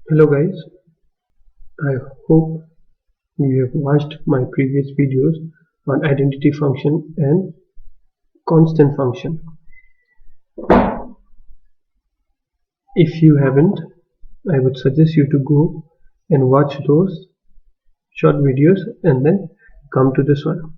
Hello guys, I hope you have watched my previous videos on identity function and constant function. If you haven't, I would suggest you to go and watch those short videos and then come to this one.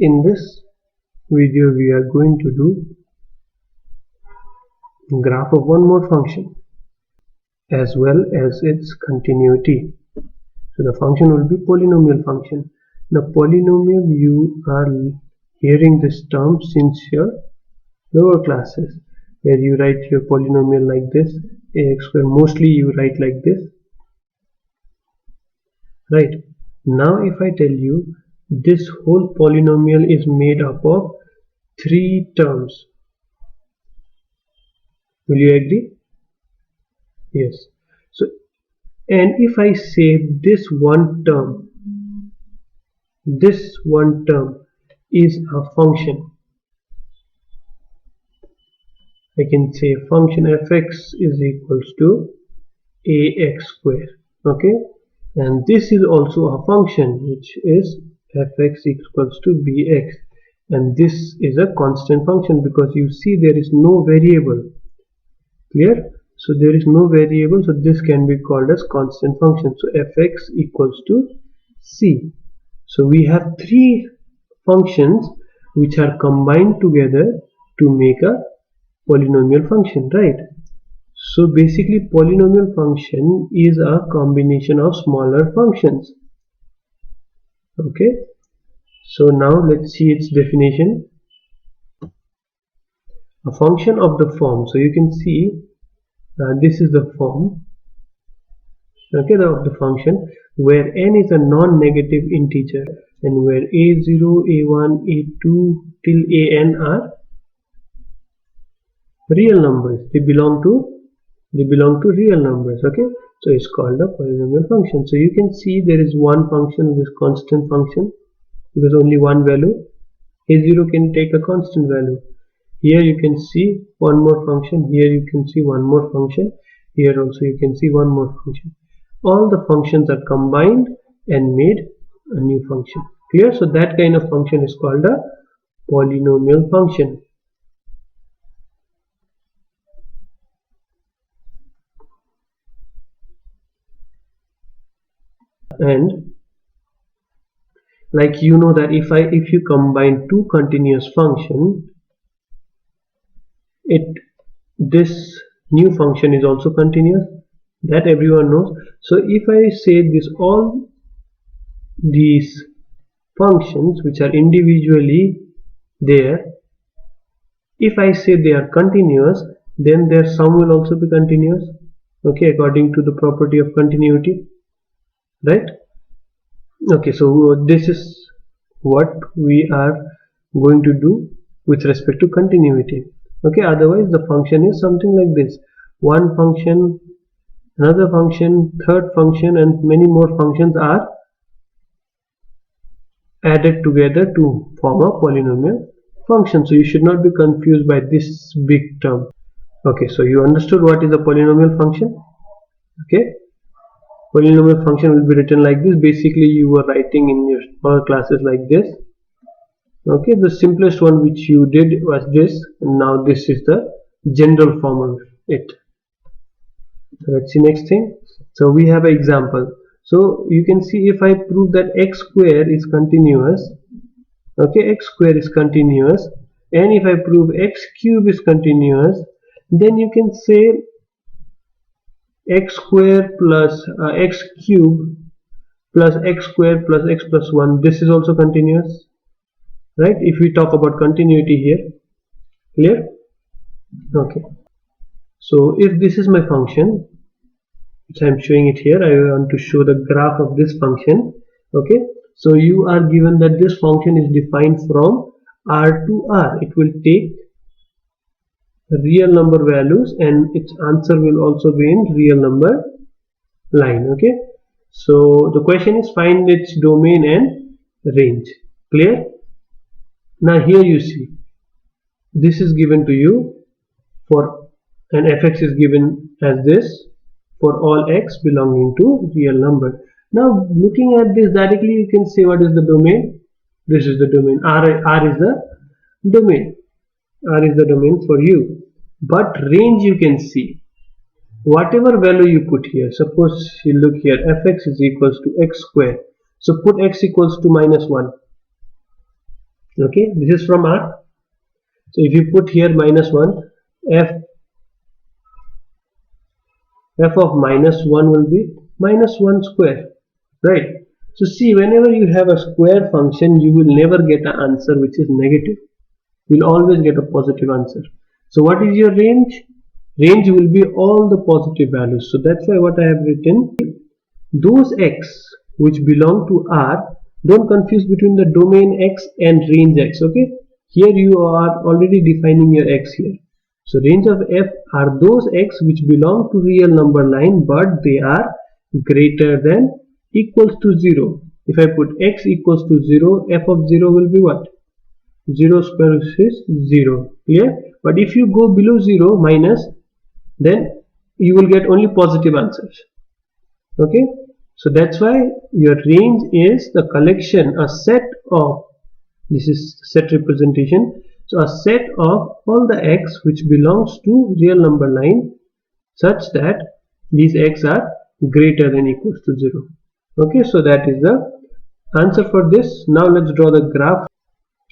In this video we are going to do graph of one more function as well as its continuity. So the function will be polynomial function. Now polynomial, you are hearing this term since your lower classes, where you write your polynomial like this, ax square, mostly you write like this, right? Now if I tell you this whole polynomial is made up of 3 terms, will you agree? Yes. So, and if I say this one term is a function, I can say function fx is equals to ax square, okay, and this is also a function which is fx equals to bx, and this is a constant function because you see there is no variable. Clear? So there is no variable, so this can be called as constant function. So fx equals to c. So we have 3 functions which are combined together to make a polynomial function, right? So basically polynomial function is a combination of smaller functions. Okay, so now let's see its definition. A function of the form, so you can see this is the form, okay, of the function where n is a non-negative integer and where a0, a1, a2 till an are real numbers. They belong to real numbers. Okay, so it's called a polynomial function. So you can see there is one function, this constant function, because only one value, a0 can take a constant value. Here you can see one more function, here you can see one more function, here also you can see one more function. All the functions are combined and made a new function. Clear? So that kind of function is called a polynomial function. And like you know that if you combine two continuous function, this new function is also continuous, that everyone knows. So if I say this, all these functions which are individually there, if I say they are continuous, then their sum will also be continuous, okay, according to the property of continuity, right? Okay, so this is what we are going to do with respect to continuity. Okay, otherwise the function is something like this: one function, another function, third function, and many more functions are added together to form a polynomial function. So you should not be confused by this big term. Okay, so you understood what is a polynomial function. Okay, polynomial function will be written like this. Basically you were writing in your small classes like this. Okay, the simplest one which you did was this, and now this is the general form of it. So let's see next thing. So we have an example. So you can see if I prove that x square is continuous, okay, x square is continuous, and if I prove x cube is continuous, then you can say x square plus x cube plus x square plus x plus 1, this is also continuous, right? If we talk about continuity here. Clear? Okay, so if this is my function which I am showing it here, I want to show the graph of this function. Okay, so you are given that this function is defined from R to R. It will take real number values and its answer will also be in real number line. Okay, so the question is find its domain and range. Clear? Now here you see this is given to you for, and fx is given as this, for all x belonging to real number. Now looking at this directly, you can say what is the domain. This is the domain. R is the domain. R is the domain for you. But range you can see. Whatever value you put here, suppose you look here, fx is equals to x square. So put x equals to -1. Okay, this is from R. So if you put here -1, f of -1 will be -1 square, right? So see, whenever you have a square function, you will never get an answer which is negative. You'll always get a positive answer. So what is your range? Range will be all the positive values. So that's why what I have written, those x which belong to R, don't confuse between the domain x and range x. Okay, here you are already defining your x here. So range of f are those x which belong to real number line, but they are greater than equals to 0. If I put x equals to 0, f of 0 will be what? 0 square is 0. Clear? But if you go below 0 minus, then you will get only positive answers. Okay, so that's why your range is the collection, a set of, this is set representation, so a set of all the x which belongs to real number line such that these x are greater than equals to 0. Okay, so that is the answer for this. Now let's draw the graph.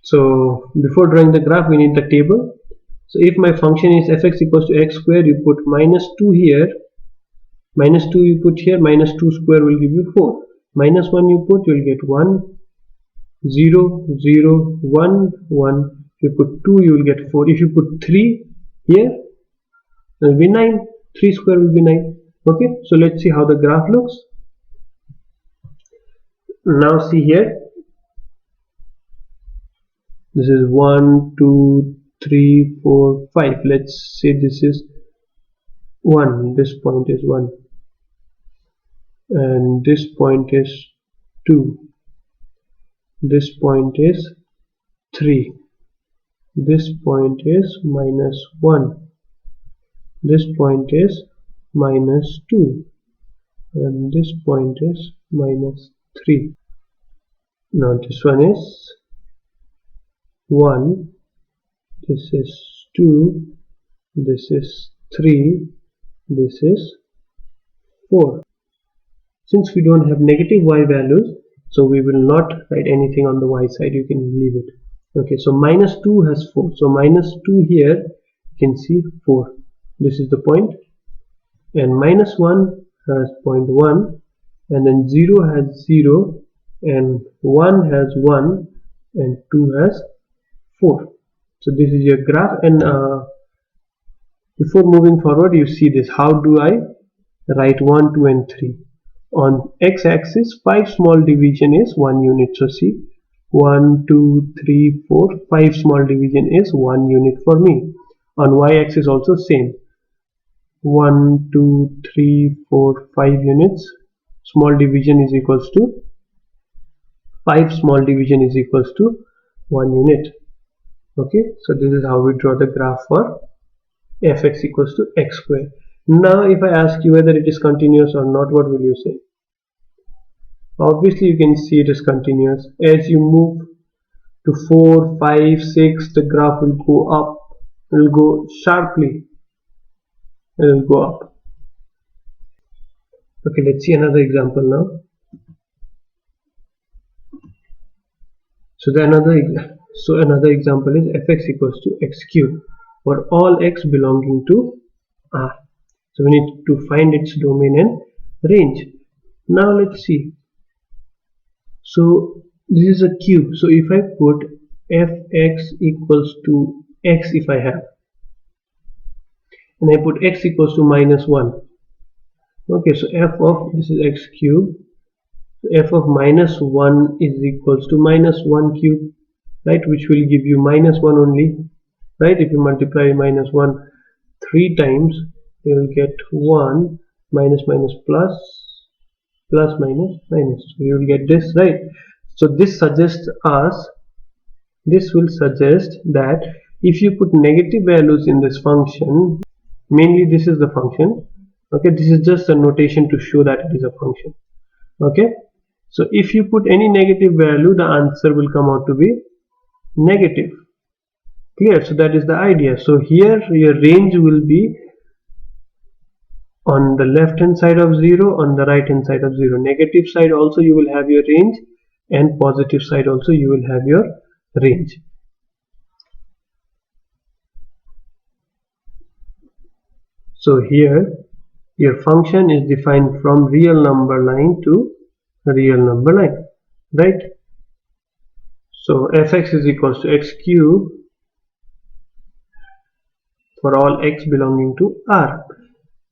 So before drawing the graph, we need the table. So if my function is fx equals to x square, you put -2 here, -2 you put here, -2 square will give you 4, -1 you put, you will get 1, 0, 0, 1, 1, if you put 2 you will get 4, if you put 3 here, it will be 9, 3 square will be 9. Okay, so let's see how the graph looks. Now see here, this is 1, 2, 3, 4, 5. Let's say this is 1, this point is 1, and this point is 2, this point is 3, this point is -1, this point is -2, and this point is -3. Now this one is 1, this is 2, this is 3, this is 4. Since we don't have negative y values, so we will not write anything on the y side, you can leave it. Okay, so -2 has 4, so -2 here you can see 4, this is the point, and -1 has 0.1, and then 0 has 0, and 1 has 1, and 2 has 4. So this is your graph, and before moving forward, you see this. How do I write 1, 2 and 3? On x-axis, 5 small division is 1 unit. So see, 1, 2, 3, 4, 5 small division is 1 unit for me. On y-axis also same. 1, 2, 3, 4, 5 units. Small division is equals to 5 small division is equals to 1 unit. Okay, so this is how we draw the graph for fx equals to x square. Now if I ask you whether it is continuous or not, what will you say? Obviously you can see it is continuous. As you move to 4, 5, 6, the graph will go up, it will go sharply, it will go up. Okay, let's see another example now. So another example is fx equals to x cube for all x belonging to R. So we need to find its domain and range. Now let's see. So this is a cube. So if I put fx equals to x, if I have, and I put x equals to -1. Okay, so f of, this is x cube, so f of -1 is equals to -1 cube, right, which will give you -1 only, right? If you multiply -1 3 times, you will get 1 minus minus plus plus minus minus, so you will get this, right? So this suggests us, this will suggest that if you put negative values in this function, mainly this is the function, Okay, this is just a notation to show that it is a function. Okay, so if you put any negative value, the answer will come out to be negative. Clear? So that is the idea. So here your range will be on the left hand side of 0, on the right hand side of 0. Negative side also you will have your range, and positive side also you will have your range. So here your function is defined from real number line to real number line, right? So fx is equals to x cube for all x belonging to R.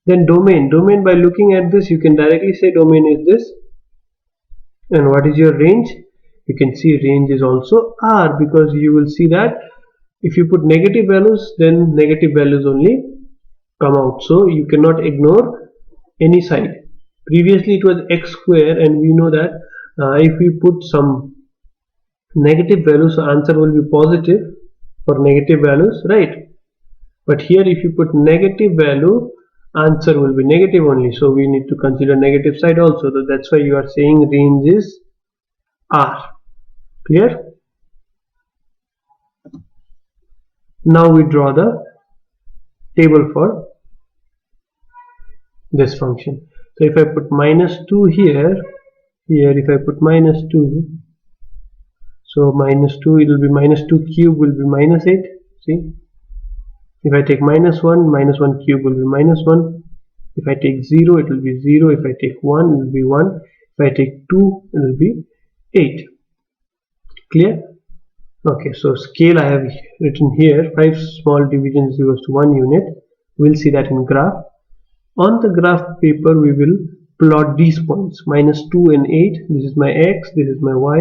Then domain by looking at this you can directly say domain is this. And what is your range? You can see range is also R, because you will see that if you put negative values, then negative values only come out, so you cannot ignore any side. Previously it was x square, and we know that if we put some negative values, so answer will be positive for negative values, right? But here if you put negative value, answer will be negative only, so we need to consider negative side also. So that's why you are saying range is R. Clear? Now we draw the table for this function. So if I put -2 here if I put -2, so -2 it will be -2 cube will be -8. See, if I take -1, -1 cube will be -1. If I take 0, it will be 0. If I take 1, it will be 1. If I take 2, it will be 8. Clear? Okay, so scale I have written here, 5 small divisions equals to 1 unit. We'll see that in graph. On the graph paper we will plot these points, -2 and 8. This is my x, this is my y,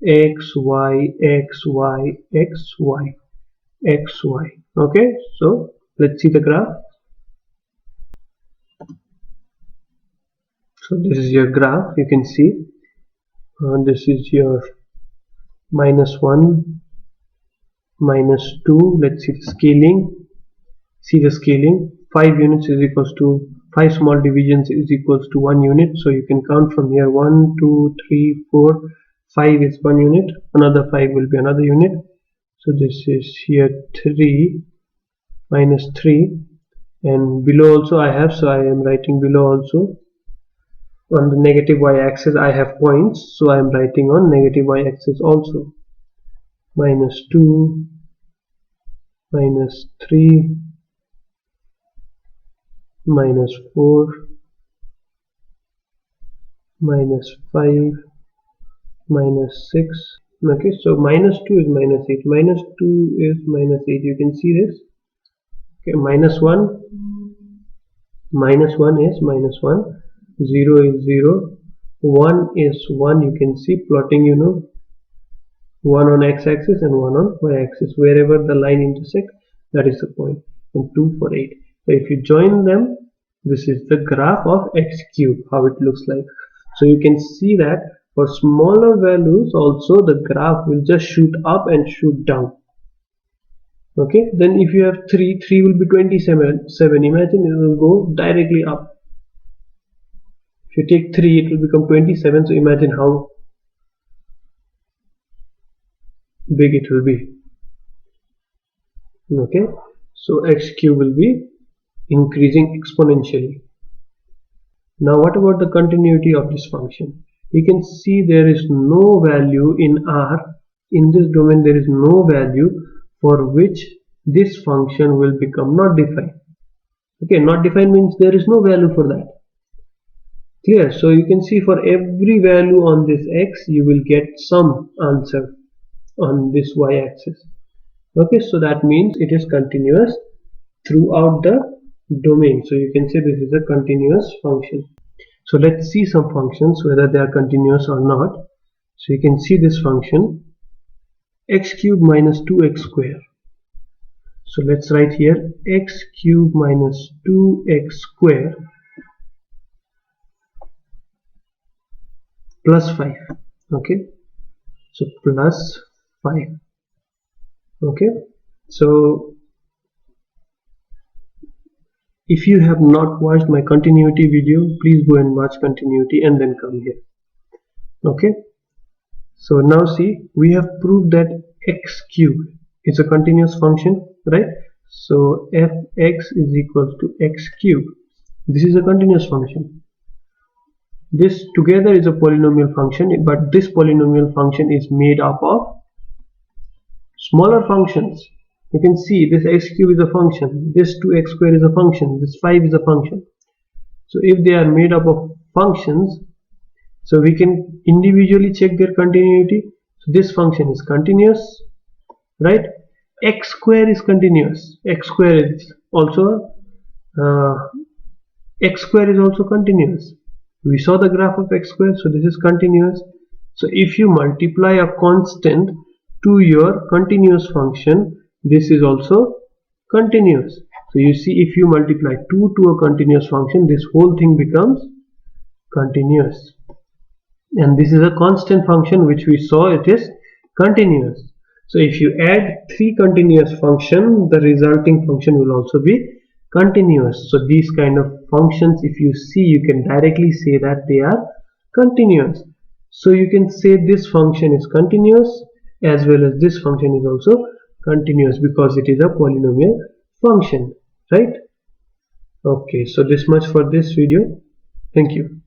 x, y, x, y, x, y, x, y. Okay, so let's see the graph. So this is your graph, you can see. This is your -1, -2. Let's see the scaling. See the scaling. 5 units is equals to 5 small divisions is equals to 1 unit. So you can count from here 1, 2, 3, 4. 5 is 1 unit. Another 5 will be another unit. So this is here 3, -3. And below also I have, so I am writing below also. On the negative y-axis I have points, so I am writing on negative y-axis also. -2, -3, -4, -5, -6. Okay, so -2 is -8, -2 is -8. You can see this. Okay, -1 is -1, 0 is 0, 1 is 1. You can see plotting, 1 on x-axis and 1 on y-axis. Wherever the line intersects, that is the point. And 2 for 8. So if you join them, this is the graph of x cube, how it looks like. So you can see that for smaller values also the graph will just shoot up and shoot down. Okay, then if you have 3 will be 27. Imagine it will go directly up. If you take 3, it will become 27. So imagine how big it will be. Okay, so x cube will be increasing exponentially. Now what about the continuity of this function? You can see there is no value in R. In this domain there is no value for which this function will become not defined. Okay, not defined means there is no value for that. Clear? So you can see for every value on this x you will get some answer on this y-axis. Okay, so that means it is continuous throughout the domain. So you can say this is a continuous function. So let's see some functions whether they are continuous or not. So you can see this function x cube minus 2x square. So let's write here x cube minus 2x square plus 5. Okay, so plus 5. Okay, so If you have not watched my continuity video, please go and watch continuity and then come here. Okay, so now see, we have proved that x cubed is a continuous function, right? So fx is equal to x cubed. This is a continuous function. This together is a polynomial function, but this polynomial function is made up of smaller functions. You can see this x cube is a function, this 2x square is a function, this 5 is a function. So if they are made up of functions, so we can individually check their continuity. So this function is continuous, right? X square is continuous. X square is also continuous. We saw the graph of x square, so this is continuous. So if you multiply a constant to your continuous function, this is also continuous. So you see, if you multiply 2 to a continuous function, this whole thing becomes continuous. And this is a constant function which we saw it is continuous. So if you add 3 continuous functions, the resulting function will also be continuous. So these kind of functions, if you see, you can directly say that they are continuous. So you can say this function is continuous as well as this function is also continuous because it is a polynomial function, right? Okay, so this much for this video. Thank you.